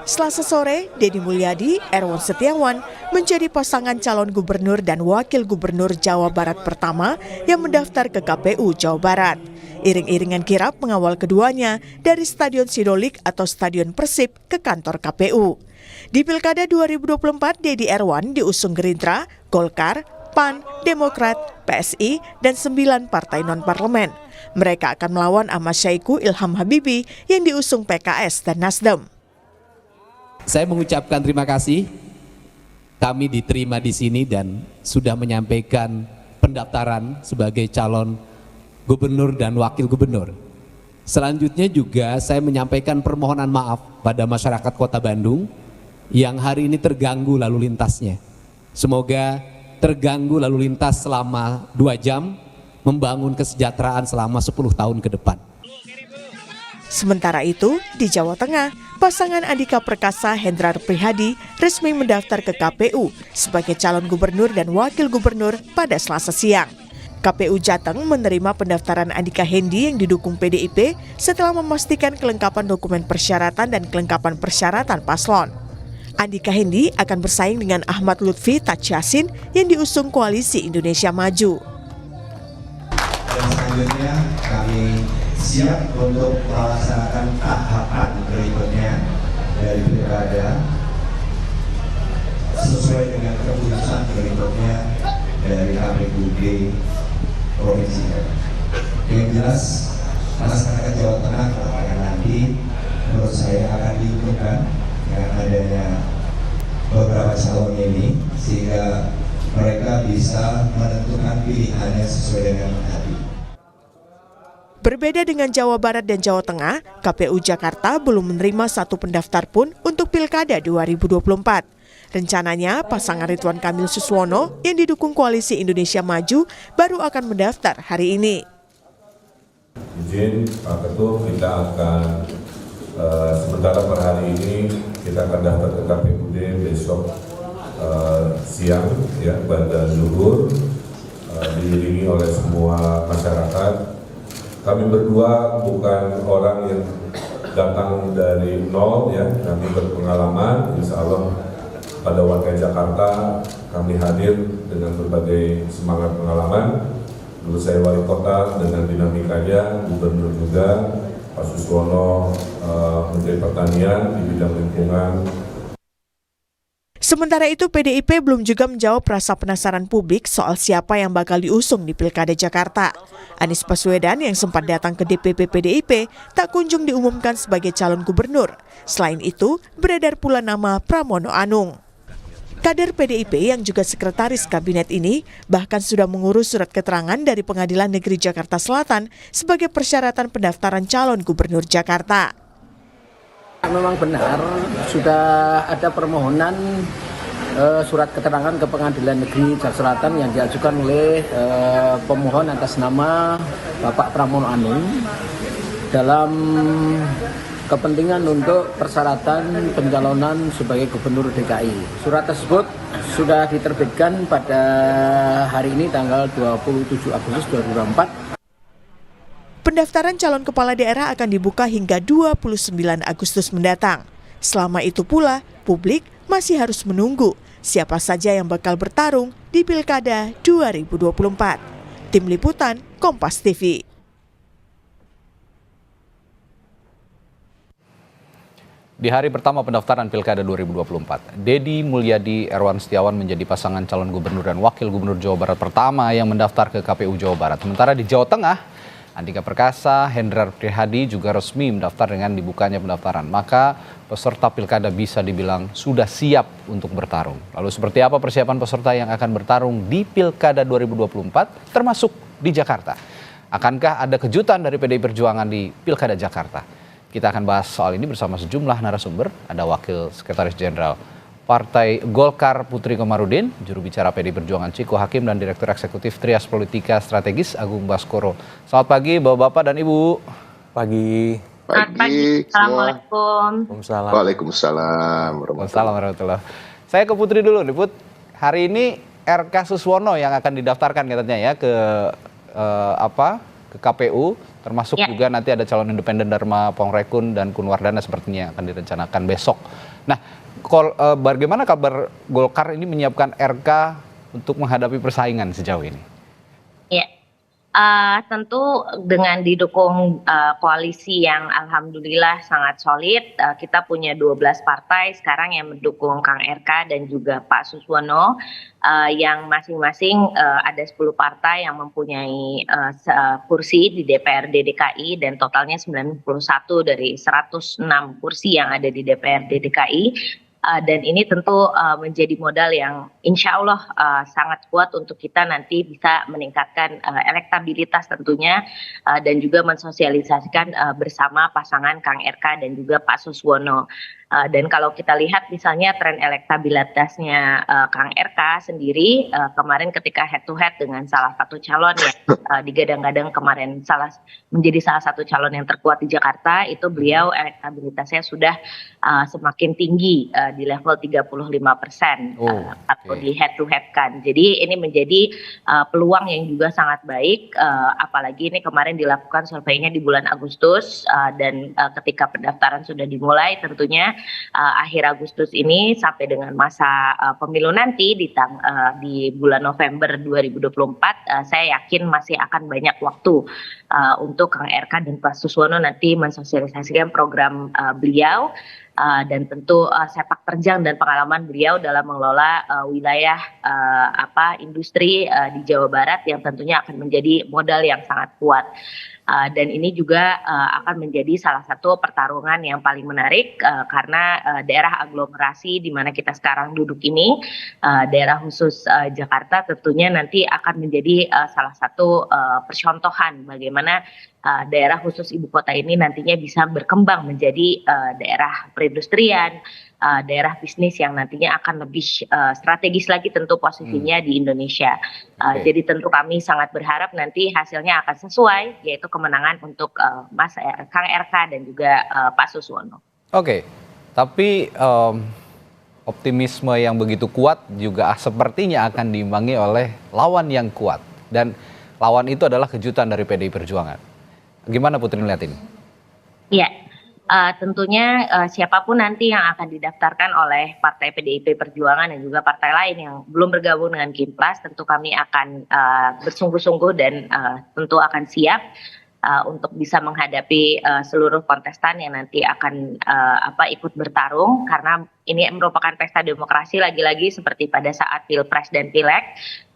Selasa sore, Deddy Mulyadi, Erwan Setiawan menjadi pasangan calon gubernur dan wakil gubernur Jawa Barat pertama yang mendaftar ke KPU Jawa Barat. Iring-iringan kirap mengawal keduanya dari Stadion Sidolik atau Stadion Persib ke kantor KPU. Di Pilkada 2024, Deddy Erwan diusung Gerindra, Golkar, PAN, Demokrat, PSI, dan 9 partai non-parlemen. Mereka akan melawan Ahmad Syahiku Ilham Habibie yang diusung PKS dan Nasdem. Saya mengucapkan terima kasih, kami diterima di sini dan sudah menyampaikan pendaftaran sebagai calon gubernur dan wakil gubernur. Selanjutnya juga saya menyampaikan permohonan maaf pada masyarakat Kota Bandung yang hari ini terganggu lalu lintasnya. Semoga terganggu lalu lintas selama 2 jam, membangun kesejahteraan selama 10 tahun ke depan. Sementara itu, di Jawa Tengah, pasangan Andika Perkasa Hendrar Prihadi resmi mendaftar ke KPU sebagai calon gubernur dan wakil gubernur pada Selasa siang. KPU Jateng menerima pendaftaran Andika Hendi yang didukung PDIP setelah memastikan kelengkapan dokumen persyaratan dan kelengkapan persyaratan paslon. Andika Hendi akan bersaing dengan Ahmad Lutfi Taj Yassin yang diusung Koalisi Indonesia Maju. Dan selanjutnya kami siap untuk melaksanakan tahapan berikutnya dari pilkada sesuai dengan keputusan berikutnya dari KPUD Provinsi. Yang jelas masyarakat Jawa Tengah akan nanti menurut saya akan diuntungkan dengan adanya beberapa calon ini sehingga mereka bisa menentukan pilihannya sesuai dengan hati. Berbeda dengan Jawa Barat dan Jawa Tengah, KPU Jakarta belum menerima satu pendaftar pun untuk Pilkada 2024. Rencananya, pasangan Ridwan Kamil Suswono yang didukung Koalisi Indonesia Maju baru akan mendaftar hari ini. Izin Pak Ketua, kita akan sementara per hari ini kita akan daftar ke KPUD besok siang ya pada zuhur diiringi oleh semua masyarakat. Kami berdua bukan orang yang datang dari nol ya, kami berpengalaman. Insya Allah pada warga Jakarta kami hadir dengan berbagai semangat pengalaman. Dulu saya wali kota dengan dinamikanya, gubernur juga, Pak Suswono Menteri Pertanian di bidang lingkungan. Sementara itu, PDIP belum juga menjawab rasa penasaran publik soal siapa yang bakal diusung di Pilkada Jakarta. Anies Baswedan yang sempat datang ke DPP PDIP tak kunjung diumumkan sebagai calon gubernur. Selain itu, beredar pula nama Pramono Anung. Kader PDIP yang juga sekretaris kabinet ini bahkan sudah mengurus surat keterangan dari Pengadilan Negeri Jakarta Selatan sebagai persyaratan pendaftaran calon gubernur Jakarta. Memang benar, sudah ada permohonan surat keterangan ke Pengadilan Negeri Jakarta Selatan yang diajukan oleh pemohon atas nama Bapak Pramono Anung dalam kepentingan untuk persyaratan pencalonan sebagai Gubernur DKI. Surat tersebut sudah diterbitkan pada hari ini tanggal 27 Agustus 2024. Pendaftaran calon kepala daerah akan dibuka hingga 29 Agustus mendatang. Selama itu pula, publik masih harus menunggu siapa saja yang bakal bertarung di Pilkada 2024. Tim Liputan, Kompas TV. Di hari pertama pendaftaran Pilkada 2024, Deddy Mulyadi, Erwan Setiawan menjadi pasangan calon gubernur dan wakil gubernur Jawa Barat pertama yang mendaftar ke KPU Jawa Barat. Sementara di Jawa Tengah, Andika Perkasa, Hendrar Prihadi juga resmi mendaftar dengan dibukanya pendaftaran. Maka peserta pilkada bisa dibilang sudah siap untuk bertarung. Lalu seperti apa persiapan peserta yang akan bertarung di Pilkada 2024 termasuk di Jakarta? Akankah ada kejutan dari PDI Perjuangan di Pilkada Jakarta? Kita akan bahas soal ini bersama sejumlah narasumber. Ada Wakil Sekretaris Jenderal Partai Golkar Putri Komarudin, juru bicara PDI Perjuangan Ciko Hakim, dan Direktur Eksekutif Trias Politika Strategis Agung Baskoro. Selamat pagi Bapak-Bapak dan Ibu. Pagi. Pagi. Assalamualaikum. Waalaikumsalam. Waalaikumsalam warahmatullahi. Saya ke Putri dulu nih Put. Hari ini RK Suswono yang akan didaftarkan katanya ya ke ke KPU, termasuk Ya. juga nanti ada calon independen Dharma Pongrekun dan Kun Wardana sepertinya akan direncanakan besok. Nah, bagaimana kabar Golkar ini menyiapkan RK untuk menghadapi persaingan sejauh ini? Ya, tentu dengan didukung koalisi yang alhamdulillah sangat solid, kita punya 12 partai sekarang yang mendukung Kang RK dan juga Pak Suswono, yang masing-masing ada 10 partai yang mempunyai kursi di DPRD DKI dan totalnya 91 dari 106 kursi yang ada di DPRD DKI. Dan ini tentu menjadi modal yang insya Allah sangat kuat untuk kita nanti bisa meningkatkan elektabilitas tentunya, dan juga mensosialisasikan bersama pasangan Kang RK dan juga Pak Suswono. Dan kalau kita lihat misalnya tren elektabilitasnya Kang RK sendiri kemarin ketika head to head dengan salah satu calon yang digadang-gadang kemarin menjadi salah satu calon yang terkuat di Jakarta, itu beliau elektabilitasnya sudah semakin tinggi di level 35% atau di head to head kan. Jadi ini menjadi peluang yang juga sangat baik, apalagi ini kemarin dilakukan surveinya di bulan Agustus, dan ketika pendaftaran sudah dimulai tentunya akhir Agustus ini sampai dengan masa pemilu nanti di bulan November 2024, saya yakin masih akan banyak waktu untuk Kang RK dan Pak Suswono nanti mensosialisasikan program beliau, dan tentu sepak terjang dan pengalaman beliau dalam mengelola wilayah industri di Jawa Barat yang tentunya akan menjadi modal yang sangat kuat. Dan ini juga akan menjadi salah satu pertarungan yang paling menarik, karena daerah aglomerasi di mana kita sekarang duduk ini, daerah khusus Jakarta tentunya nanti akan menjadi salah satu percontohan bagaimana daerah khusus ibu kota ini nantinya bisa berkembang menjadi daerah perindustrian, daerah bisnis yang nantinya akan lebih strategis lagi tentu posisinya di Indonesia. Jadi tentu kami sangat berharap nanti hasilnya akan sesuai, yaitu kemenangan untuk Mas Kang RK dan juga Pak Suswono. Oke, tapi optimisme yang begitu kuat juga sepertinya akan diimbangi oleh lawan yang kuat. Dan lawan itu adalah kejutan dari PDI Perjuangan. Gimana Putri melihat ini? Iya, tentunya siapapun nanti yang akan didaftarkan oleh Partai PDIP Perjuangan dan juga partai lain yang belum bergabung dengan Kimplas, tentu kami akan bersungguh-sungguh dan tentu akan siap untuk bisa menghadapi seluruh kontestan yang nanti akan ikut bertarung, karena ini merupakan pesta demokrasi lagi-lagi seperti pada saat Pilpres dan Pileg.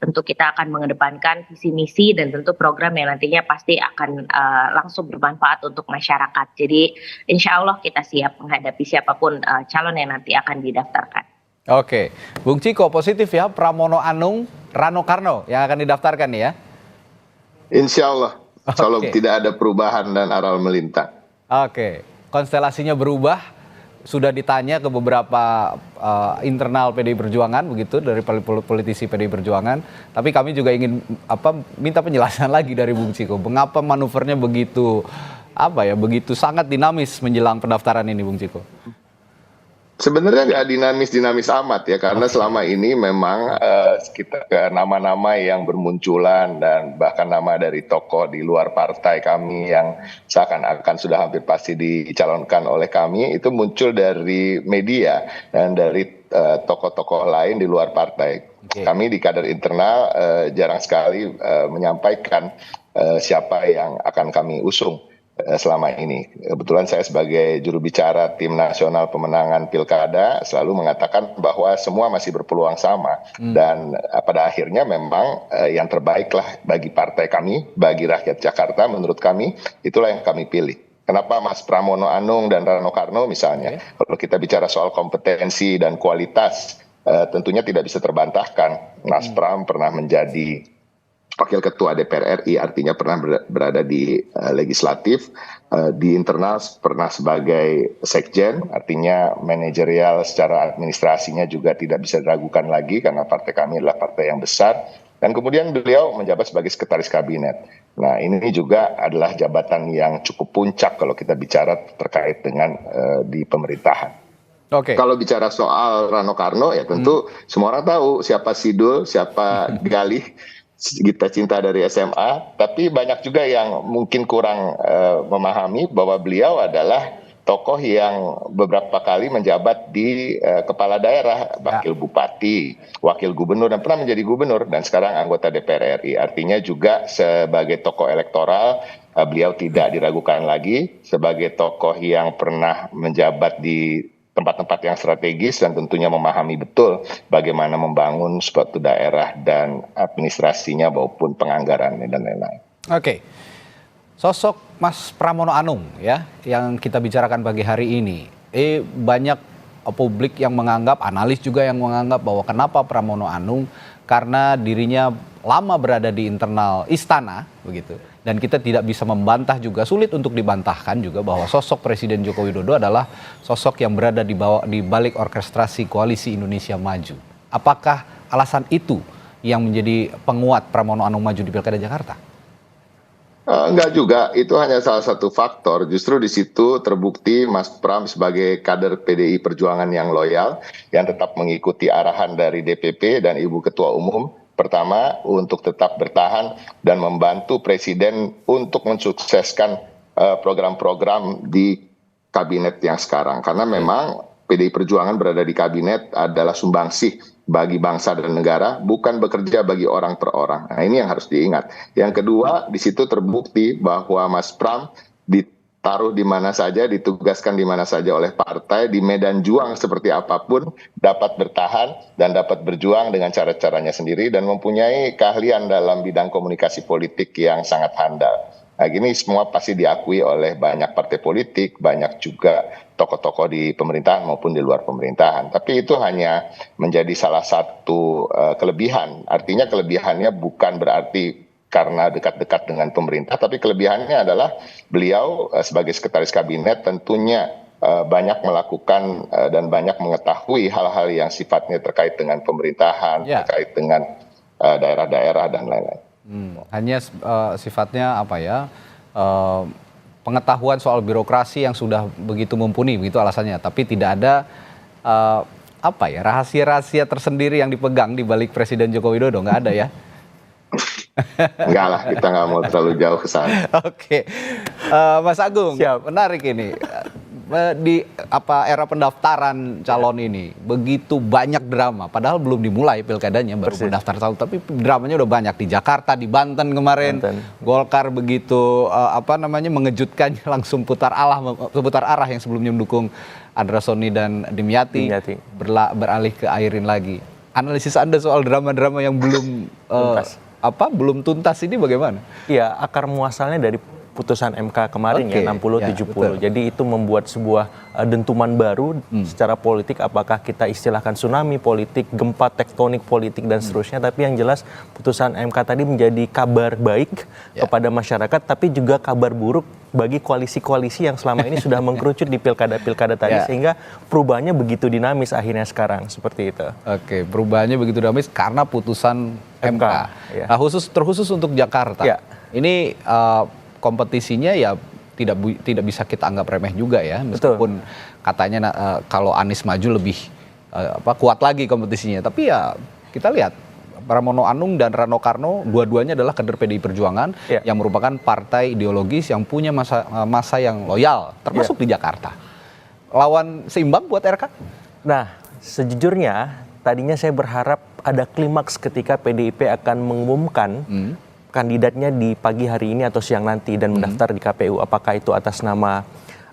Tentu kita akan mengedepankan visi misi dan tentu program yang nantinya pasti akan langsung bermanfaat untuk masyarakat. Jadi insya Allah kita siap menghadapi siapapun calon yang nanti akan didaftarkan. Oke, Bung Ciko positif ya, Pramono Anung, Rano Karno yang akan didaftarkan nih ya? Insya Allah, kalau Oke. tidak ada perubahan dan aral melintang. Oke, konstelasinya berubah. Sudah ditanya ke beberapa internal PDI Perjuangan begitu dari politisi PDI Perjuangan, tapi kami juga ingin minta penjelasan lagi dari Bung Ciko. Mengapa manuvernya begitu begitu sangat dinamis menjelang pendaftaran ini, Bung Ciko? Sebenarnya nggak dinamis amat ya, karena selama ini memang kita nama-nama yang bermunculan dan bahkan nama dari tokoh di luar partai kami yang seakan-akan sudah hampir pasti dicalonkan oleh kami itu muncul dari media dan dari tokoh-tokoh lain di luar partai. Oke. Kami di kader internal jarang sekali menyampaikan siapa yang akan kami usung selama ini. Kebetulan saya sebagai juru bicara tim nasional pemenangan pilkada selalu mengatakan bahwa semua masih berpeluang sama dan pada akhirnya memang yang terbaiklah bagi partai kami, bagi rakyat Jakarta menurut kami itulah yang kami pilih. Kenapa Mas Pramono Anung dan Rano Karno misalnya? Kalau kita bicara soal kompetensi dan kualitas tentunya tidak bisa terbantahkan. Mas Pram pernah menjadi Wakil Ketua DPR RI, artinya pernah berada di legislatif, di internal pernah sebagai sekjen, artinya manajerial secara administrasinya juga tidak bisa diragukan lagi karena partai kami adalah partai yang besar. Dan kemudian beliau menjabat sebagai sekretaris kabinet. Nah ini juga adalah jabatan yang cukup puncak kalau kita bicara terkait dengan di pemerintahan. Oke. Kalau bicara soal Rano Karno ya tentu semua orang tahu siapa Sidul, siapa Galih, kita cinta dari SMA, tapi banyak juga yang mungkin kurang memahami bahwa beliau adalah tokoh yang beberapa kali menjabat di kepala daerah, wakil bupati, wakil gubernur, dan pernah menjadi gubernur, dan sekarang anggota DPR RI. Artinya juga sebagai tokoh elektoral, beliau tidak diragukan lagi sebagai tokoh yang pernah menjabat di tempat-tempat yang strategis dan tentunya memahami betul bagaimana membangun suatu daerah dan administrasinya maupun penganggarannya dan lain-lain. Oke. Sosok Mas Pramono Anung ya yang kita bicarakan pagi hari ini. Banyak publik yang menganggap, analis juga yang menganggap bahwa kenapa Pramono Anung, karena dirinya lama berada di internal istana begitu. Dan kita tidak bisa membantah juga, sulit untuk dibantahkan juga bahwa sosok Presiden Joko Widodo adalah sosok yang berada di balik orkestrasi Koalisi Indonesia Maju. Apakah alasan itu yang menjadi penguat Pramono Anung maju di Pilkada Jakarta? Enggak juga, itu hanya salah satu faktor. Justru di situ terbukti Mas Pram sebagai kader PDI Perjuangan yang loyal, yang tetap mengikuti arahan dari DPP dan Ibu Ketua Umum. Pertama, untuk tetap bertahan dan membantu Presiden untuk mensukseskan program-program di kabinet yang sekarang. Karena memang PDI Perjuangan berada di kabinet adalah sumbangsih bagi bangsa dan negara, bukan bekerja bagi orang per orang. Nah, ini yang harus diingat. Yang kedua, di situ terbukti bahwa Mas Pram ditaruh di mana saja, ditugaskan di mana saja oleh partai, di medan juang seperti apapun, dapat bertahan dan dapat berjuang dengan cara-caranya sendiri dan mempunyai keahlian dalam bidang komunikasi politik yang sangat handal. Nah, gini semua pasti diakui oleh banyak partai politik, banyak juga tokoh-tokoh di pemerintahan maupun di luar pemerintahan. Tapi itu hanya menjadi salah satu kelebihan. Artinya kelebihannya bukan berarti karena dekat-dekat dengan pemerintah, tapi kelebihannya adalah beliau sebagai sekretaris kabinet tentunya banyak melakukan dan banyak mengetahui hal-hal yang sifatnya terkait dengan pemerintahan, terkait dengan daerah-daerah dan lain-lain. Hanya sifatnya apa ya, pengetahuan soal birokrasi yang sudah begitu mumpuni, begitu alasannya. Tapi tidak ada apa ya, rahasia-rahasia tersendiri yang dipegang di balik Presiden Joko Widodo, nggak ada ya? Enggak lah, kita nggak mau terlalu jauh ke sana. Oke, Mas Agung, menarik ini. Di era pendaftaran calon ini begitu banyak drama, padahal belum dimulai pilkadanya, baru mendaftar calon, tapi dramanya udah banyak di Jakarta, di Banten kemarin. Golkar begitu mengejutkan, langsung putar arah yang sebelumnya mendukung Andra Soni dan Dimyati. Beralih ke Airin lagi. Analisis Anda soal drama-drama yang belum tuntas ini bagaimana? Iya, akar muasalnya dari putusan MK kemarin ya 60-70. Jadi itu membuat sebuah dentuman baru secara politik, apakah kita istilahkan tsunami politik, gempa tektonik politik dan seterusnya. Tapi yang jelas putusan MK tadi menjadi kabar baik kepada masyarakat, tapi juga kabar buruk bagi koalisi-koalisi yang selama ini sudah mengkerucut di pilkada-pilkada tadi, sehingga perubahannya begitu dinamis akhirnya sekarang seperti itu. Oke, perubahannya begitu dinamis karena putusan MK. Nah, terkhusus untuk Jakarta. Ini kompetisinya ya tidak bisa kita anggap remeh juga ya, meskipun katanya kalau Anies maju lebih kuat lagi kompetisinya, tapi ya kita lihat Pramono Anung dan Rano Karno dua-duanya adalah kader PDI Perjuangan yang merupakan partai ideologis yang punya masa yang loyal, termasuk di Jakarta. Lawan seimbang buat RK? Nah, sejujurnya tadinya saya berharap ada klimaks ketika PDIP akan mengumumkan kandidatnya di pagi hari ini atau siang nanti dan mendaftar di KPU, apakah itu atas nama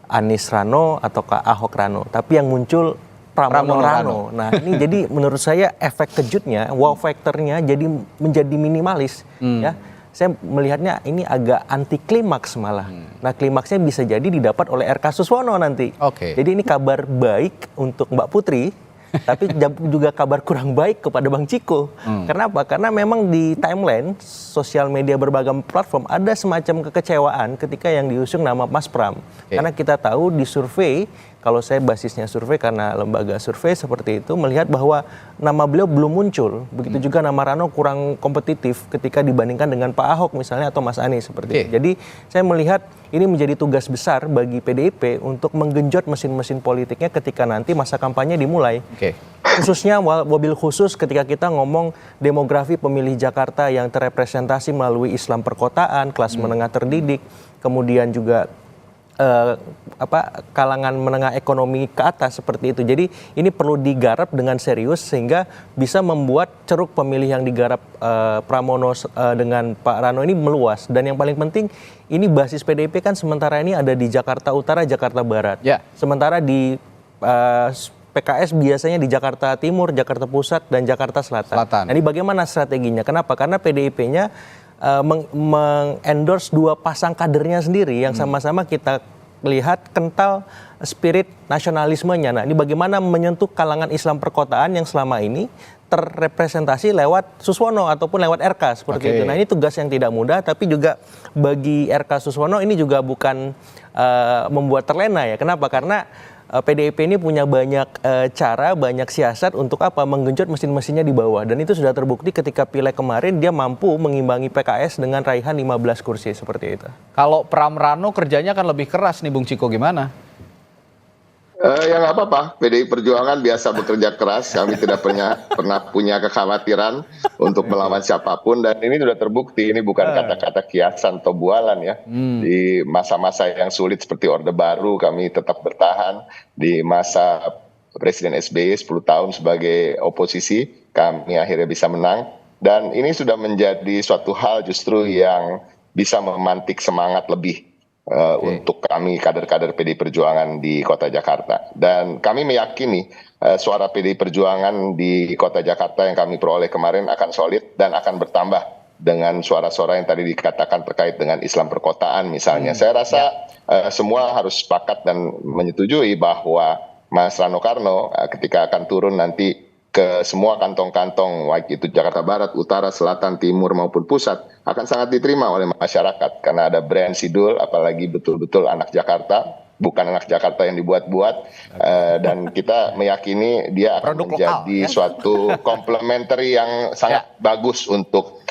Anies Rano ataukah Ahok Rano. Tapi yang muncul Pramono Rano. Nah, ini jadi menurut saya efek kejutnya, wow factornya jadi menjadi minimalis ya. Saya melihatnya ini agak anti klimaks malah. Nah, klimaksnya bisa jadi didapat oleh RK Suswono nanti. Jadi ini kabar baik untuk Mbak Putri, tapi juga kabar kurang baik kepada Bang Ciko. Kenapa? Karena memang di timeline sosial media berbagai platform ada semacam kekecewaan ketika yang diusung nama Mas Pram. Karena kita tahu di survei, kalau saya basisnya survei karena lembaga survei seperti itu, melihat bahwa nama beliau belum muncul. Begitu juga nama Rano kurang kompetitif ketika dibandingkan dengan Pak Ahok misalnya atau Mas Anies seperti itu. Jadi saya melihat ini menjadi tugas besar bagi PDIP untuk menggenjot mesin-mesin politiknya ketika nanti masa kampanye dimulai. khususnya mobil khusus ketika kita ngomong demografi pemilih Jakarta yang terrepresentasi melalui Islam perkotaan, kelas menengah terdidik, kemudian juga kalangan menengah ekonomi ke atas seperti itu. Jadi ini perlu digarap dengan serius sehingga bisa membuat ceruk pemilih yang digarap Pramono dengan Pak Rano ini meluas. Dan yang paling penting ini basis PDIP kan sementara ini ada di Jakarta Utara, Jakarta Barat. Ya. Sementara di PKS biasanya di Jakarta Timur, Jakarta Pusat, dan Jakarta Selatan. Nah, ini bagaimana strateginya? Kenapa? Karena PDIP-nya mengendorse dua pasang kadernya sendiri yang sama-sama kita lihat kental spirit nasionalismenya. Nah, ini bagaimana menyentuh kalangan Islam perkotaan yang selama ini terrepresentasi lewat Suswono ataupun lewat RK seperti itu. Nah, ini tugas yang tidak mudah, tapi juga bagi RK Suswono ini juga bukan membuat terlena ya. Kenapa? Karena PDIP ini punya banyak cara, banyak siasat untuk apa? Menggenjot mesin-mesinnya di bawah. Dan itu sudah terbukti ketika pileg kemarin dia mampu mengimbangi PKS dengan raihan 15 kursi seperti itu. Kalau Pram Rano kerjanya kan lebih keras nih Bung Ciko, gimana? Ya nggak apa-apa, PDI Perjuangan biasa bekerja keras, kami tidak pernah punya kekhawatiran untuk melawan siapapun, dan ini sudah terbukti, ini bukan kata-kata kiasan atau bualan ya. Di masa-masa yang sulit seperti Orde Baru kami tetap bertahan, di masa Presiden SBY 10 tahun sebagai oposisi kami akhirnya bisa menang, dan ini sudah menjadi suatu hal justru yang bisa memantik semangat lebih untuk kami kader-kader PDI Perjuangan di Kota Jakarta. Dan kami meyakini suara PDI Perjuangan di Kota Jakarta yang kami peroleh kemarin akan solid dan akan bertambah dengan suara-suara yang tadi dikatakan terkait dengan Islam perkotaan misalnya. Saya rasa semua harus sepakat dan menyetujui bahwa Mas Rano Karno ketika akan turun nanti ke semua kantong-kantong, baik itu Jakarta Barat, Utara, Selatan, Timur maupun Pusat, akan sangat diterima oleh masyarakat karena ada brand Sidul, apalagi betul-betul anak Jakarta, bukan anak Jakarta yang dibuat-buat, dan kita meyakini dia akan menjadi suatu komplementari yang sangat bagus untuk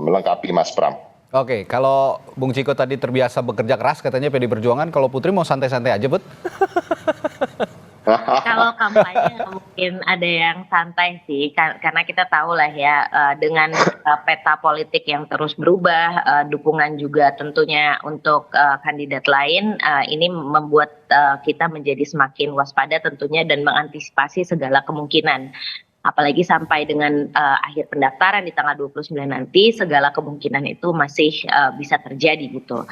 melengkapi Mas Pram. Oke, kalau Bung Ciko tadi terbiasa bekerja keras katanya PDI Perjuangan, kalau Putri mau santai-santai aja, Bet? Kalau kampanye mungkin ada yang santai sih, karena kita tahu lah ya dengan peta politik yang terus berubah, dukungan juga tentunya untuk kandidat lain, ini membuat kita menjadi semakin waspada tentunya dan mengantisipasi segala kemungkinan. Apalagi sampai dengan akhir pendaftaran di tanggal 29 nanti, segala kemungkinan itu masih bisa terjadi gitu.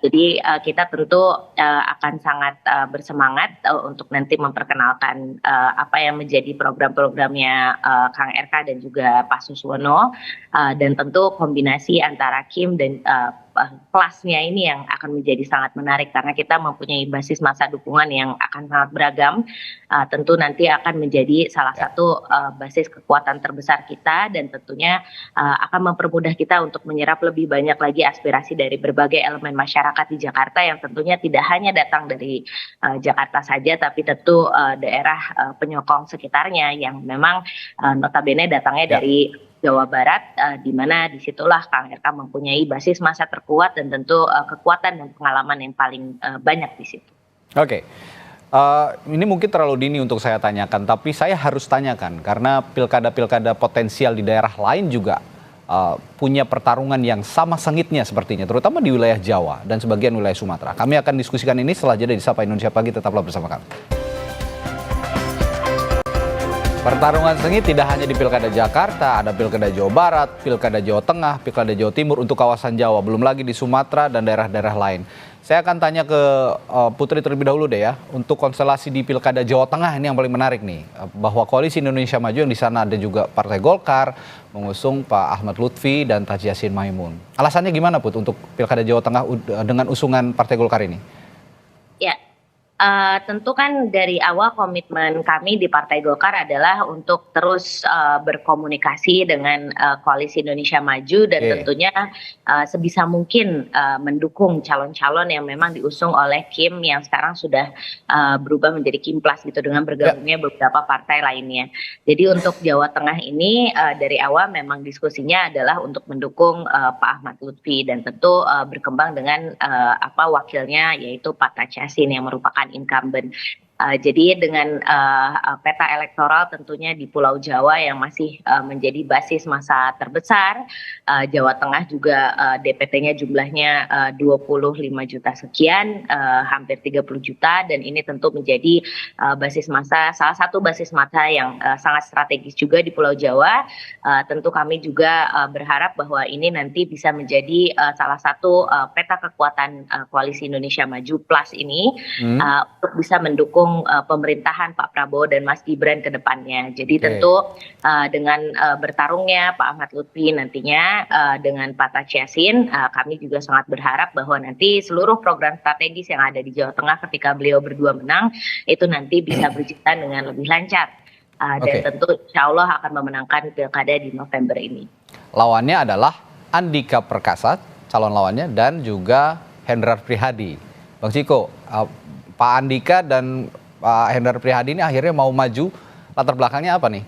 Jadi kita tentu akan sangat bersemangat untuk nanti memperkenalkan apa yang menjadi program-programnya Kang RK dan juga Pak Suswono, dan tentu kombinasi antara Kim dan kelasnya ini yang akan menjadi sangat menarik karena kita mempunyai basis massa dukungan yang akan sangat beragam. Tentu nanti akan menjadi salah satu basis kekuatan terbesar kita, dan tentunya akan mempermudah kita untuk menyerap lebih banyak lagi aspirasi dari berbagai elemen masyarakat di Jakarta yang tentunya tidak hanya datang dari Jakarta saja, tapi tentu daerah penyokong sekitarnya yang memang notabene datangnya dari Jawa Barat, di mana disitulah Kang RK mempunyai basis massa terkuat dan tentu kekuatan dan pengalaman yang paling banyak di situ. Oke. Ini mungkin terlalu dini untuk saya tanyakan, tapi saya harus tanyakan karena pilkada-pilkada potensial di daerah lain juga punya pertarungan yang sama sengitnya sepertinya, terutama di wilayah Jawa dan sebagian wilayah Sumatera. Kami akan diskusikan ini setelah jeda di Sapa Indonesia Pagi, tetaplah bersama kami. Pertarungan sengit tidak hanya di Pilkada Jakarta, ada Pilkada Jawa Barat, Pilkada Jawa Tengah, Pilkada Jawa Timur untuk kawasan Jawa, belum lagi di Sumatera dan daerah-daerah lain. Saya akan tanya ke Putri terlebih dahulu deh ya, untuk konstelasi di Pilkada Jawa Tengah ini yang paling menarik nih, bahwa Koalisi Indonesia Maju yang di sana ada juga Partai Golkar, mengusung Pak Ahmad Lutfi dan Taji Yassin Maimun. Alasannya gimana Put untuk Pilkada Jawa Tengah dengan usungan Partai Golkar ini? Ya. Tentu kan dari awal komitmen kami di Partai Golkar adalah untuk terus berkomunikasi dengan Koalisi Indonesia Maju dan tentunya sebisa mungkin mendukung calon-calon yang memang diusung oleh Kim yang sekarang sudah berubah menjadi Kim Plus gitu dengan bergabungnya beberapa partai lainnya. Jadi untuk Jawa Tengah ini dari awal memang diskusinya adalah untuk mendukung Pak Ahmad Lutfi dan tentu berkembang dengan wakilnya yaitu Pak Taji Yassin yang merupakan incumbent. Jadi dengan peta elektoral tentunya di Pulau Jawa yang masih menjadi basis massa terbesar, Jawa Tengah juga DPT-nya jumlahnya 25 juta sekian, hampir 30 juta, dan ini tentu menjadi basis massa, salah satu basis massa yang sangat strategis juga di Pulau Jawa. Tentu kami juga berharap bahwa ini nanti bisa menjadi salah satu peta kekuatan Koalisi Indonesia Maju Plus ini untuk bisa mendukung pemerintahan Pak Prabowo dan Mas Gibran ke depannya. Jadi tentu dengan bertarungnya Pak Ahmad Lutfi nantinya dengan Pak Taci Yassin, kami juga sangat berharap bahwa nanti seluruh program strategis yang ada di Jawa Tengah ketika beliau berdua menang itu nanti bisa berjalan dengan lebih lancar. Dan tentu insya Allah akan memenangkan pilkada di November ini. Lawannya adalah Andika Perkasa, calon lawannya, dan juga Hendrar Prihadi. Bang Ciko, Pak Andika dan Pak Hendrar Prihadi ini akhirnya mau maju, latar belakangnya apa nih?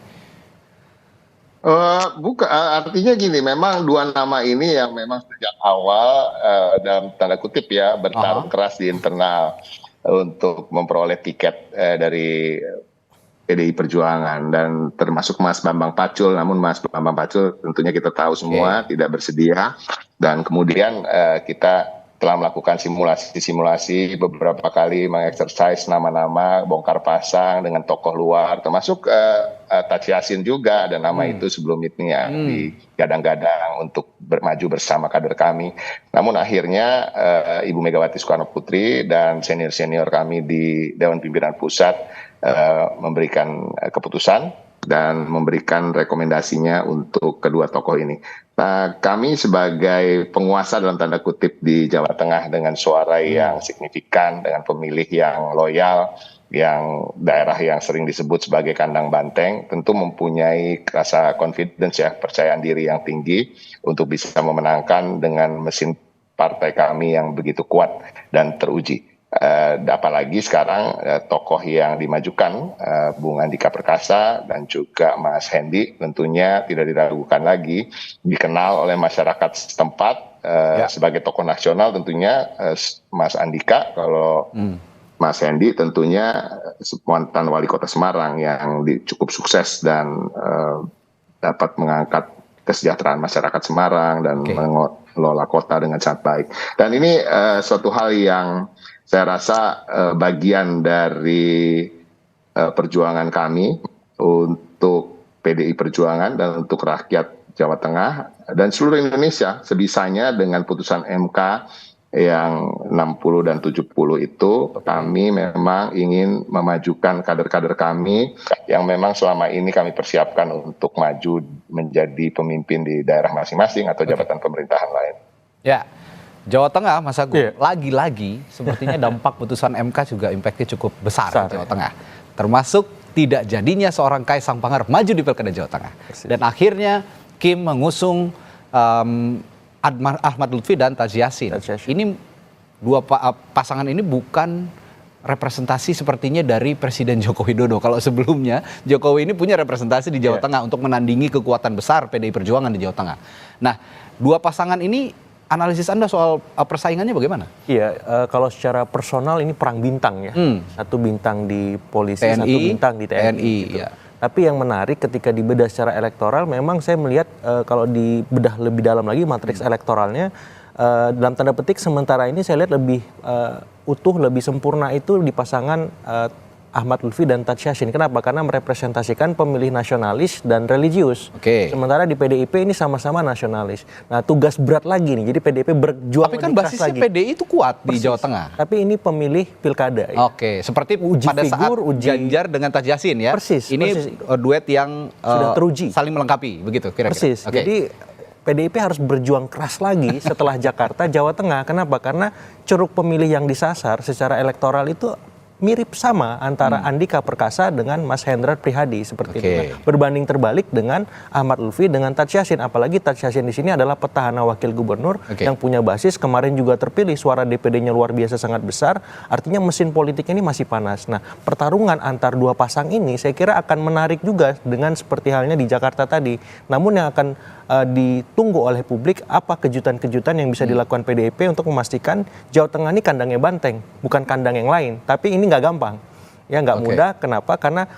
Bukan, artinya gini, memang dua nama ini yang memang sejak awal dalam tanda kutip ya bertarung keras di internal untuk memperoleh tiket dari PDI Perjuangan, dan termasuk Mas Bambang Pacul. Namun Mas Bambang Pacul tentunya kita tahu semua tidak bersedia, dan kemudian kita telah melakukan simulasi beberapa kali, mengeksersis nama-nama, bongkar pasang dengan tokoh luar, termasuk Taci Yassin juga ada nama itu sebelum ini ya digadang-gadang untuk maju bersama kader kami. Namun akhirnya Ibu Megawati Soekarno Putri dan senior-senior kami di Dewan Pimpinan Pusat memberikan keputusan dan memberikan rekomendasinya untuk kedua tokoh ini. Nah, kami sebagai penguasa dalam tanda kutip di Jawa Tengah dengan suara yang signifikan, dengan pemilih yang loyal, yang daerah yang sering disebut sebagai kandang banteng, tentu mempunyai rasa confidence ya, percayaan diri yang tinggi untuk bisa memenangkan dengan mesin partai kami yang begitu kuat dan teruji. Apalagi sekarang tokoh yang dimajukan Bung Andika Perkasa dan juga Mas Hendi tentunya tidak diragukan lagi, dikenal oleh masyarakat setempat sebagai tokoh nasional tentunya. Mas Andika, kalau Mas Hendi tentunya mantan wali kota Semarang yang cukup sukses dan dapat mengangkat kesejahteraan masyarakat Semarang dan mengelola kota dengan sangat baik. Dan ini suatu hal yang saya rasa bagian dari perjuangan kami untuk PDI Perjuangan dan untuk rakyat Jawa Tengah dan seluruh Indonesia sebisanya dengan putusan MK yang 60 dan 70 itu, kami memang ingin memajukan kader-kader kami yang memang selama ini kami persiapkan untuk maju menjadi pemimpin di daerah masing-masing atau jabatan pemerintahan lain. Ya, Jawa Tengah, Mas Agung, lagi-lagi sepertinya dampak putusan MK juga impactnya cukup besar di Jawa Tengah. Termasuk tidak jadinya seorang Kaisang Pangarep maju di Pilkada Jawa Tengah. Dan akhirnya Kim mengusung Ahmad Lutfi dan Taci Yassin. Ini dua pasangan ini bukan representasi sepertinya dari Presiden Joko Widodo. Kalau sebelumnya Jokowi ini punya representasi di Jawa Tengah untuk menandingi kekuatan besar PDI Perjuangan di Jawa Tengah. Nah, dua pasangan ini, analisis Anda soal persaingannya bagaimana? Iya, kalau secara personal ini perang bintang ya. Satu bintang di polisi, TNI, satu bintang di TNI. Gitu. Ya. Tapi yang menarik ketika dibedah secara elektoral, memang saya melihat kalau dibedah lebih dalam lagi matriks elektoralnya, dalam tanda petik sementara ini saya lihat lebih utuh, lebih sempurna itu di pasangan Ahmad Lutfi dan Taci Yassin. Kenapa? Karena merepresentasikan pemilih nasionalis dan religius. Sementara di PDIP ini sama-sama nasionalis. Nah, tugas berat lagi nih. Jadi PDIP berjuang lebih keras lagi. Tapi kan basisnya PDI itu kuat di Jawa Tengah. Tapi ini pemilih pilkada. Ya. Seperti uji pada figur, saat Ganjar dengan Taci Yassin ya. Ini duet yang sudah teruji, saling melengkapi, begitu kira-kira. Persis. Jadi PDIP harus berjuang keras lagi setelah Jakarta, Jawa Tengah. Kenapa? Karena ceruk pemilih yang disasar secara elektoral itu mirip sama antara Andika Perkasa dengan Mas Hendrar Prihadi seperti itu. Nah, berbanding terbalik dengan Ahmad Lutfi dengan Taci Yassin, apalagi Taci Yassin di sini adalah petahana wakil gubernur yang punya basis, kemarin juga terpilih, suara DPD-nya luar biasa sangat besar, artinya mesin politik ini masih panas. Nah, pertarungan antar dua pasang ini saya kira akan menarik juga dengan seperti halnya di Jakarta tadi. Namun yang akan ditunggu oleh publik apa kejutan-kejutan yang bisa dilakukan PDIP untuk memastikan Jawa Tengah ini kandangnya banteng, bukan kandang yang lain. Tapi ini nggak gampang. Ya nggak mudah. Kenapa? Karena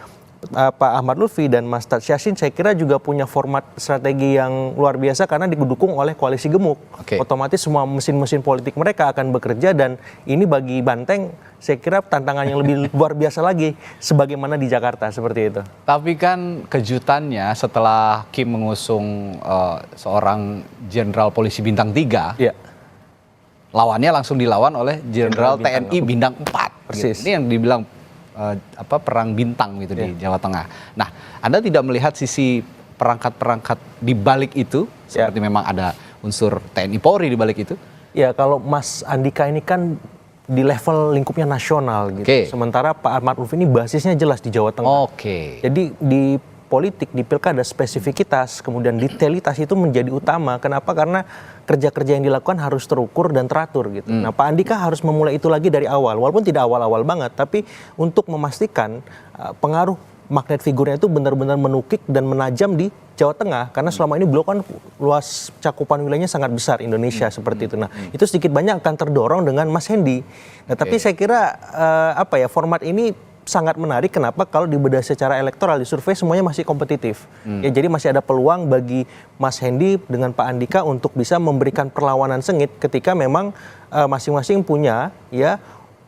Pak Ahmad Lutfi dan Mas Taj Yassin saya kira juga punya format strategi yang luar biasa karena didukung oleh koalisi gemuk. Otomatis semua mesin-mesin politik mereka akan bekerja dan ini bagi Banteng saya kira tantangan yang lebih luar biasa lagi sebagaimana di Jakarta seperti itu. Tapi kan kejutannya setelah Kim mengusung seorang jenderal polisi bintang 3, lawannya langsung dilawan oleh jenderal TNI bintang 4. Persis. Ini yang dibilang perang bintang gitu di Jawa Tengah. Nah, Anda tidak melihat sisi perangkat-perangkat di balik itu, seperti memang ada unsur TNI Polri di balik itu? Ya, kalau Mas Andika ini kan di level lingkupnya nasional gitu. Sementara Pak Ahmad Lutfi ini basisnya jelas di Jawa Tengah. Jadi di politik, di pilkada spesifikitas, kemudian detailitas itu menjadi utama. Kenapa? Karena kerja-kerja yang dilakukan harus terukur dan teratur gitu. Nah, Pak Andika harus memulai itu lagi dari awal, walaupun tidak awal-awal banget, tapi untuk memastikan pengaruh magnet figurnya itu benar-benar menukik dan menajam di Jawa Tengah. Karena selama ini beliau kan luas cakupan wilayahnya sangat besar Indonesia seperti itu. Nah, itu sedikit banyak akan terdorong dengan Mas Hendy. Nah, tapi saya kira format ini sangat menarik. Kenapa? Kalau dibedah secara elektoral di survei semuanya masih kompetitif. Ya, jadi masih ada peluang bagi Mas Hendy dengan Pak Andika untuk bisa memberikan perlawanan sengit ketika memang masing-masing punya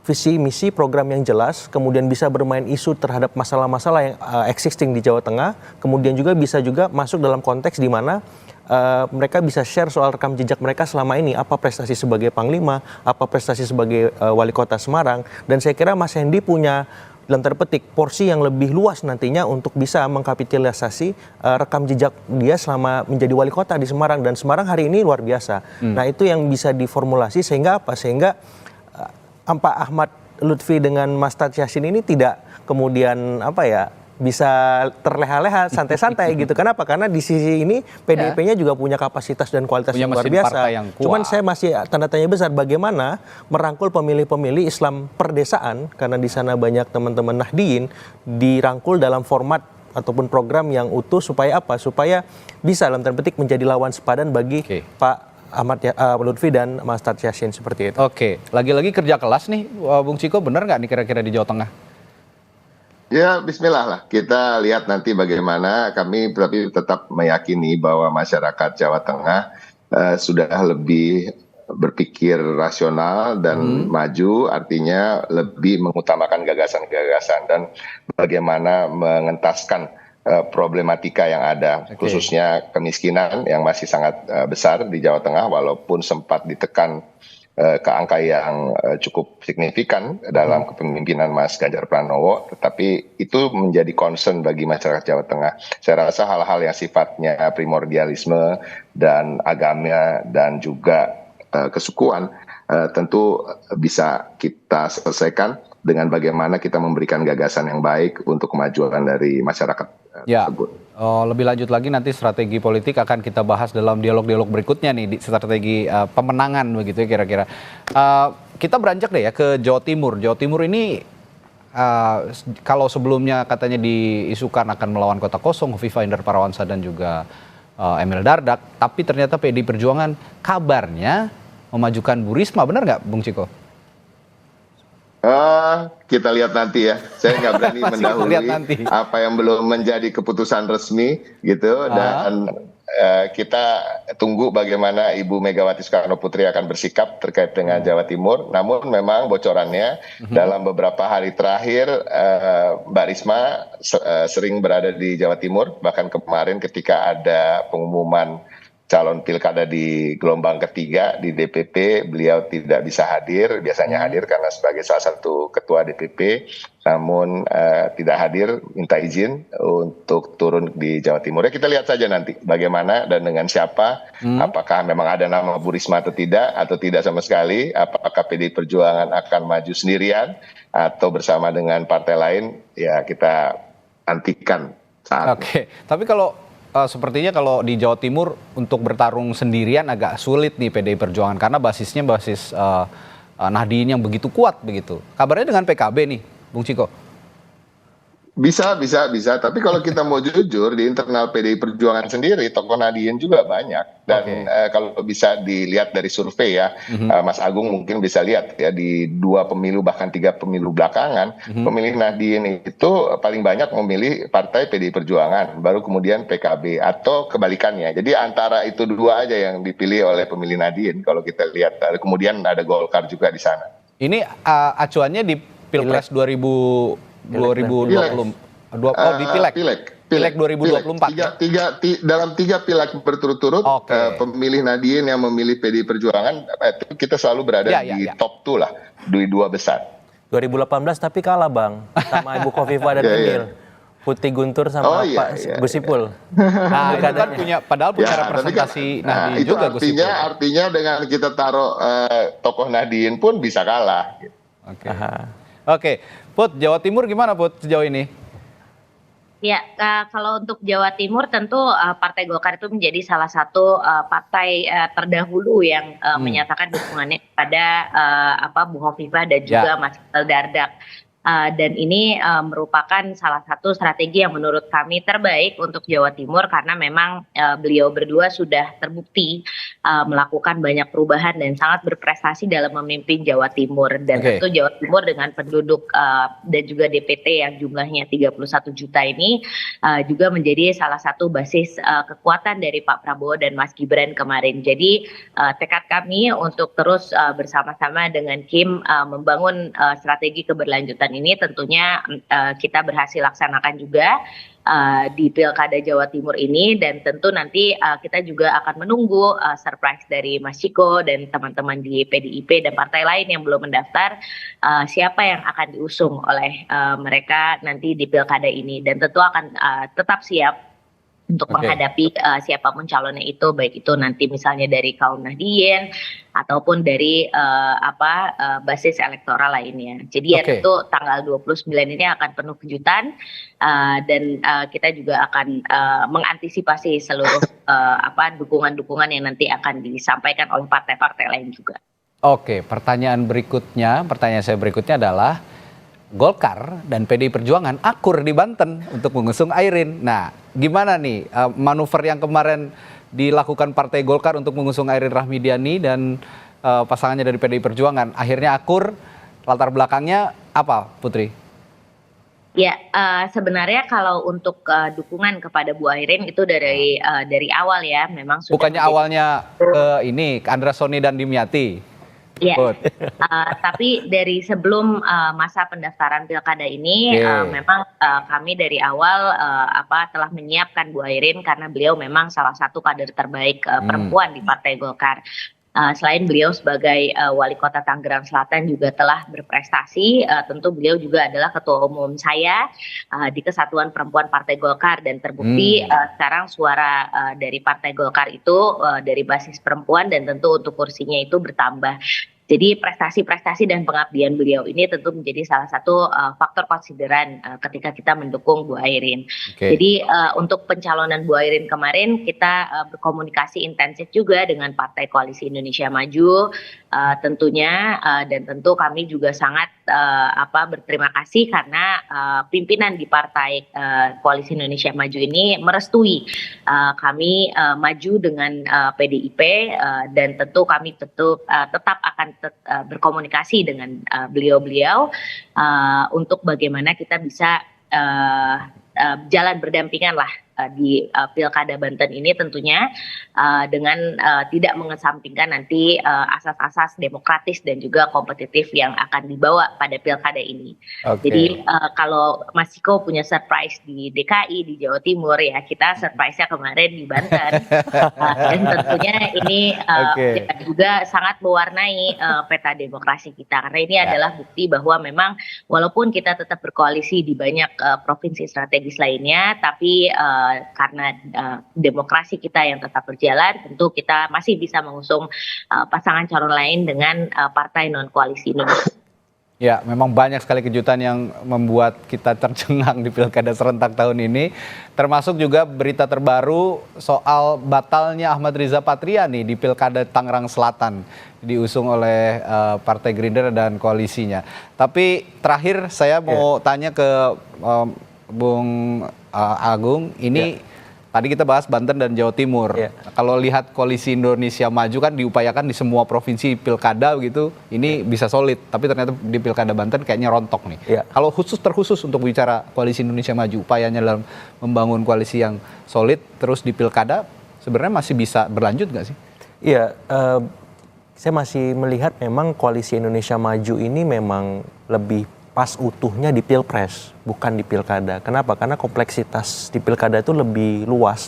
visi misi program yang jelas, kemudian bisa bermain isu terhadap masalah-masalah yang existing di Jawa Tengah, kemudian juga bisa masuk dalam konteks di mana mereka bisa share soal rekam jejak mereka selama ini, apa prestasi sebagai Panglima, apa prestasi sebagai Wali Kota Semarang, dan saya kira Mas Hendy punya dalam tanda petik porsi yang lebih luas nantinya untuk bisa mengkapitalisasi rekam jejak dia selama menjadi wali kota di Semarang, dan Semarang hari ini luar biasa. Nah, itu yang bisa diformulasi sehingga apa? Sehingga Pak Ahmad Lutfi dengan Mas Taj Yassin ini tidak kemudian bisa terleha-leha, santai-santai gitu. Kenapa? Karena di sisi ini PDIP-nya juga punya kapasitas dan kualitas yang luar biasa. Cuman saya masih tanda tanya besar bagaimana merangkul pemilih-pemilih Islam perdesaan, karena di sana banyak teman-teman Nahdliyin, dirangkul dalam format ataupun program yang utuh supaya apa? Supaya bisa dalam tanda petik menjadi lawan sepadan bagi Pak Ahmad Lutfi dan Mas Taj Yassin seperti itu. Lagi-lagi kerja kelas nih, Bung Ciko, benar nggak nih kira-kira di Jawa Tengah? Ya, bismillah lah. Kita lihat nanti bagaimana. Kami tapi tetap meyakini bahwa masyarakat Jawa Tengah sudah lebih berpikir rasional dan maju, artinya lebih mengutamakan gagasan-gagasan dan bagaimana mengentaskan problematika yang ada, khususnya kemiskinan yang masih sangat besar di Jawa Tengah, walaupun sempat ditekan ke angka yang cukup signifikan dalam kepemimpinan Mas Ganjar Pranowo, tetapi itu menjadi concern bagi masyarakat Jawa Tengah. Saya rasa hal-hal yang sifatnya primordialisme dan agama dan juga kesukuan tentu bisa kita selesaikan dengan bagaimana kita memberikan gagasan yang baik untuk kemajuan dari masyarakat tersebut. Lebih lanjut lagi nanti strategi politik akan kita bahas dalam dialog-dialog berikutnya nih, di strategi pemenangan begitu ya kira-kira. Kita beranjak deh ya ke Jawa Timur. Jawa Timur ini kalau sebelumnya katanya diisukan akan melawan kota kosong, Hovifa Indar Parawansa dan juga Emil Dardak, tapi ternyata PDI Perjuangan kabarnya memajukan Bu Risma, benar nggak Bung Ciko? Kita lihat nanti ya. Saya nggak berani mendahului apa yang belum menjadi keputusan resmi gitu. Dan kita tunggu bagaimana Ibu Megawati Soekarno Putri akan bersikap terkait dengan Jawa Timur. Namun memang bocorannya dalam beberapa hari terakhir Mbak Risma sering berada di Jawa Timur. Bahkan kemarin ketika ada pengumuman calon pilkada di gelombang ketiga di DPP, beliau tidak bisa hadir. Biasanya hadir karena sebagai salah satu ketua DPP, namun tidak hadir, minta izin untuk turun di Jawa Timur. Ya, kita lihat saja nanti bagaimana dan dengan siapa, apakah memang ada nama Bu Risma atau tidak sama sekali, apakah PDI Perjuangan akan maju sendirian atau bersama dengan partai lain, ya kita nantikan saat. Tapi kalau sepertinya kalau di Jawa Timur untuk bertarung sendirian agak sulit nih PDI Perjuangan karena basisnya basis Nahdliyin yang begitu kuat begitu. Kabarnya dengan PKB nih, Bung Ciko? Ya, bismillah lah. Kita lihat nanti ya. Saya nggak berani mendahului apa yang belum menjadi keputusan resmi gitu. Dan kita tunggu bagaimana Ibu Megawati Soekarno Putri akan bersikap terkait dengan Jawa Timur. Namun memang bocorannya dalam beberapa hari terakhir Mbak Risma sering berada di Jawa Timur. Bahkan kemarin ketika ada pengumuman calon pilkada di gelombang ketiga di DPP, beliau tidak bisa hadir. Biasanya hadir karena sebagai salah satu ketua DPP, namun tidak hadir, minta izin untuk turun di Jawa Timur. Ya, kita nantikan saat. Tapi kalau sepertinya kalau di Jawa Timur untuk bertarung sendirian agak sulit nih PDI Perjuangan karena basisnya basis Nahdliyin yang begitu kuat begitu. Kabarnya dengan PKB nih, Bung Ciko? Bisa. Tapi kalau kita mau jujur, di internal PDI Perjuangan sendiri, tokoh Nahdien juga banyak. Dan kalau bisa dilihat dari survei ya, Mas Agung mungkin bisa lihat ya, di 2 pemilu bahkan 3 pemilu belakangan, pemilih Nahdien itu paling banyak memilih partai PDI Perjuangan, baru kemudian PKB, atau kebalikannya. Jadi antara itu 2 aja yang dipilih oleh pemilih Nahdien kalau kita lihat. Kemudian ada Golkar juga di sana. Ini acuannya di Pilpres 2020 di Pileg 2024. Dalam 3 pileg berturut-turut, pemilih Nahdien yang memilih PDI Perjuangan itu kita selalu berada di top 2 lah, di 2 besar. 2018 tapi kalah Bang sama Ibu Khofifah dan Emil. Putih Guntur sama Pak Gus Ipul. Nah, itu kan padahal punya representasi Nahdien juga Gus Ipul. Artinya dengan kita taruh tokoh Nahdien pun bisa kalah. Oke, Put, Jawa Timur gimana Put sejauh ini? Ya, kalau untuk Jawa Timur tentu Partai Golkar itu menjadi salah satu partai terdahulu yang menyatakan dukungannya kepada Bu Khofifah dan juga Mas Emil Dardak. Dan ini merupakan salah satu strategi yang menurut kami terbaik untuk Jawa Timur, karena memang beliau berdua sudah terbukti melakukan banyak perubahan dan sangat berprestasi dalam memimpin Jawa Timur. Dan tentu Jawa Timur dengan penduduk dan juga DPT yang jumlahnya 31 juta ini juga menjadi salah satu basis kekuatan dari Pak Prabowo dan Mas Gibran kemarin. Jadi tekad kami untuk terus bersama-sama dengan Kim membangun strategi keberlanjutan ini tentunya kita berhasil laksanakan juga di Pilkada Jawa Timur ini, dan tentu nanti kita juga akan menunggu surprise dari Mas Ciko dan teman-teman di PDIP dan partai lain yang belum mendaftar, siapa yang akan diusung oleh mereka nanti di Pilkada ini, dan tentu akan tetap siap untuk menghadapi siapapun calonnya itu, baik itu nanti misalnya dari kaum Nahdien ataupun dari basis elektoral lainnya. Jadi ya tentu tanggal 29 ini akan penuh kejutan, dan kita juga akan mengantisipasi seluruh dukungan-dukungan yang nanti akan disampaikan oleh partai-partai lain juga. Oke, pertanyaan saya berikutnya adalah Golkar dan PDI Perjuangan akur di Banten untuk mengusung Airin. Nah, gimana nih manuver yang kemarin dilakukan Partai Golkar untuk mengusung Airin Rahmidiani dan pasangannya dari PDI Perjuangan? Akhirnya akur, latar belakangnya apa, Putri? Ya, sebenarnya kalau untuk dukungan kepada Bu Airin itu dari awal ya, memang sudah. Bukannya awalnya ke Andra Soni dan Dimyati? Ya, tapi dari sebelum masa pendaftaran pilkada ini memang kami dari awal telah menyiapkan Bu Airin, karena beliau memang salah satu kader terbaik perempuan di Partai Golkar. Selain beliau sebagai wali kota Tangerang Selatan juga telah berprestasi, tentu beliau juga adalah ketua umum saya di Kesatuan Perempuan Partai Golkar, dan terbukti sekarang suara dari Partai Golkar itu dari basis perempuan, dan tentu untuk kursinya itu bertambah. Jadi prestasi-prestasi dan pengabdian beliau ini tentu menjadi salah satu faktor konsideran ketika kita mendukung Bu Airin. Jadi untuk pencalonan Bu Airin kemarin kita berkomunikasi intensif juga dengan Partai Koalisi Indonesia Maju tentunya, dan tentu kami juga sangat berterima kasih karena pimpinan di Partai Koalisi Indonesia Maju ini merestui kami maju dengan PDIP, dan tentu kami tetap akan berkomunikasi dengan beliau-beliau untuk bagaimana kita bisa jalan berdampingan lah di Pilkada Banten ini, tentunya dengan tidak mengesampingkan nanti asas-asas demokratis dan juga kompetitif yang akan dibawa pada Pilkada ini. Jadi kalau Mas Ciko punya surprise di DKI, di Jawa Timur, ya kita surprise-nya kemarin di Banten. Dan tentunya ini kita juga sangat mewarnai peta demokrasi kita, karena ini adalah bukti bahwa memang walaupun kita tetap berkoalisi di banyak provinsi strategis lainnya, tapi karena demokrasi kita yang tetap berjalan, tentu kita masih bisa mengusung pasangan calon lain dengan partai non koalisi Indonesia. Ya, memang banyak sekali kejutan yang membuat kita tercengang di Pilkada serentak tahun ini, termasuk juga berita terbaru soal batalnya Ahmad Riza Patria nih di Pilkada Tangerang Selatan, diusung oleh Partai Gerindra dan koalisinya. Tapi terakhir saya mau tanya ke Bung Agung, ini tadi kita bahas Banten dan Jawa Timur. Kalau lihat koalisi Indonesia Maju kan diupayakan di semua provinsi pilkada gitu, ini bisa solid. Tapi ternyata di pilkada Banten kayaknya rontok nih. Kalau terkhusus untuk bicara koalisi Indonesia Maju, upayanya dalam membangun koalisi yang solid, terus di pilkada sebenarnya masih bisa berlanjut nggak sih? Iya, saya masih melihat memang koalisi Indonesia Maju ini memang lebih pas utuhnya di pilpres, bukan di pilkada. Kenapa? Karena kompleksitas di pilkada itu lebih luas,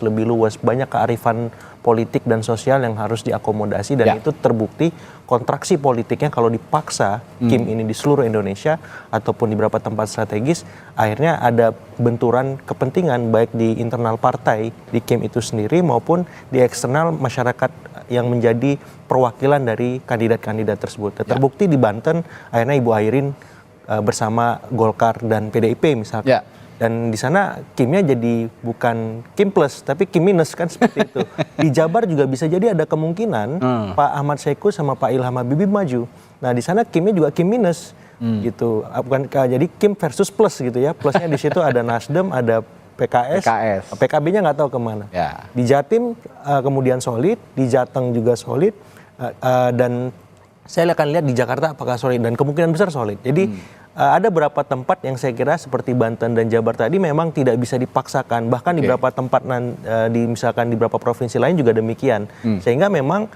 banyak kearifan politik dan sosial yang harus diakomodasi, dan itu terbukti kontraksi politiknya kalau dipaksa Kim ini di seluruh Indonesia ataupun di beberapa tempat strategis, akhirnya ada benturan kepentingan baik di internal partai di Kim itu sendiri maupun di eksternal masyarakat yang menjadi perwakilan dari kandidat-kandidat tersebut. Terbukti di Banten akhirnya Ibu Airin bersama Golkar dan PDIP misalkan. Dan di sana Kimnya jadi bukan Kim plus tapi Kim minus kan, seperti itu. Di Jabar juga bisa jadi ada kemungkinan Pak Ahmad Saiku sama Pak Ilham Habibie maju. Nah di sana Kimnya juga Kim minus gitu. Bukan jadi Kim versus plus gitu ya. Plusnya di situ ada Nasdem, ada PKS. PKB-nya nggak tahu kemana. Di Jatim kemudian solid, di Jateng juga solid, dan saya akan lihat di Jakarta apakah solid, dan kemungkinan besar solid. Jadi ada beberapa tempat yang saya kira seperti Banten dan Jabar tadi memang tidak bisa dipaksakan. Bahkan di beberapa tempat misalkan di beberapa provinsi lain juga demikian. Sehingga memang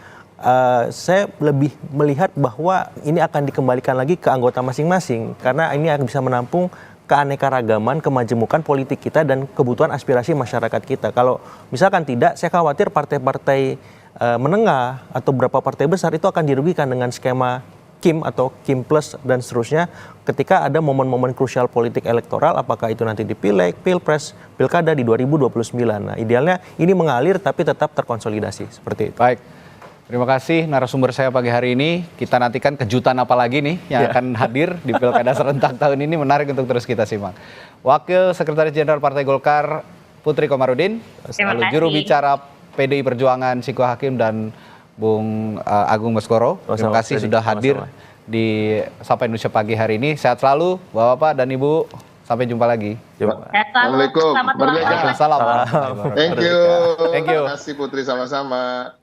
saya lebih melihat bahwa ini akan dikembalikan lagi ke anggota masing-masing. Karena ini akan bisa menampung keanekaragaman, kemajemukan politik kita dan kebutuhan aspirasi masyarakat kita. Kalau misalkan tidak, saya khawatir partai-partai menengah atau beberapa partai besar itu akan dirugikan dengan skema Kim atau Kim plus dan seterusnya ketika ada momen-momen krusial politik elektoral, apakah itu nanti di Pileg, Pilpres, Pilkada di 2029. Nah, idealnya ini mengalir tapi tetap terkonsolidasi seperti itu. Baik. Terima kasih narasumber saya pagi hari ini. Kita nantikan kejutan apa lagi nih yang akan hadir di Pilkada serentak tahun ini, menarik untuk terus kita simak. Wakil Sekretaris Jenderal Partai Golkar Putri Komarudin, lalu juru bicara PDI Perjuangan Ciko Hakim dan Bung Agung Baskoro. Terima kasih sudah hadir di Sapa Indonesia pagi hari ini. Sehat selalu Bapak dan Ibu. Sampai jumpa lagi. Assalamualaikum. Waalaikumsalam. Thank you. Thank you. Terima kasih Putri, sama-sama.